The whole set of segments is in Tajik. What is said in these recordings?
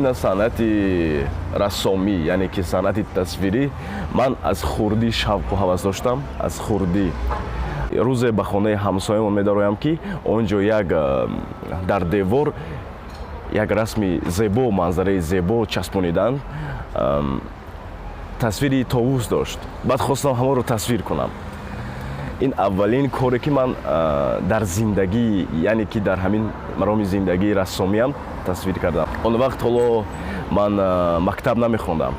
именно санъати рассомӣ, яъне ки санъати тасвирӣ ман аз хурдӣ шавқу ҳавас доштам. Аз хурдӣ рӯзе ба хонаи ҳамсоямон медароям, ки он ҷо як дар девор як расми зебо, манзараи зебо часпонидан. Тасвири товус дошт. Баъд хостам ҳамонро тасвир кунам. ин аввалин коре ки ман дар зиндагӣ, яъне ки дар ҳамин мароми зиндагии рассомиям тасвир кардам. Он вақт ҳоло ман мактаб намехондам.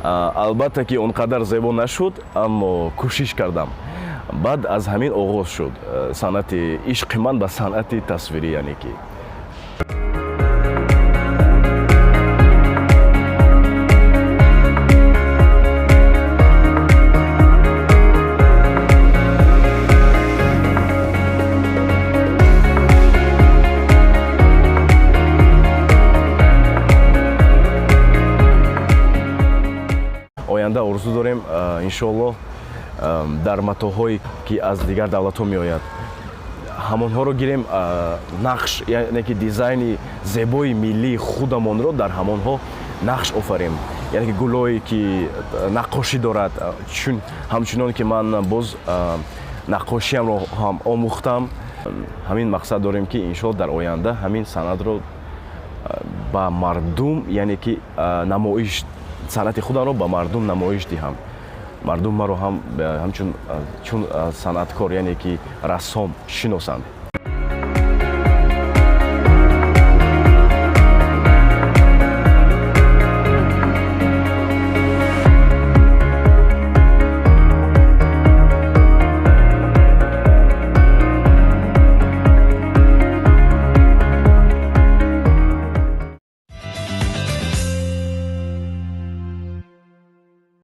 Албатта ки он қадар зебо нашуд, аммо кӯшиш кардам. баъд аз ҳамин оғоз шуд санъати ишқи ман ба санъати тасвирӣ, яъне ки оянда орзу дорем иншоаллоҳ дар матоъҳое ки аз дигар давлатҳо меояд ҳамонҳоро гирем, нақш, яъне ки дизайни зебои миллии худамонро дар ҳамонҳо нақш офарем. яъне ки гулое ки наққошӣ дорад, ҳамчунон ки ман боз наққошиамро ҳам омӯхтам. ҳамин мақсад дорем ки иншоаллоҳ дар оянда ҳамин санъатро ба мардум, яъне ки намоиш, санъати худамро ба мардум намоиш диҳам. мардум маро ҳамчун чун санъаткор, яъне ки рассом шиносанд.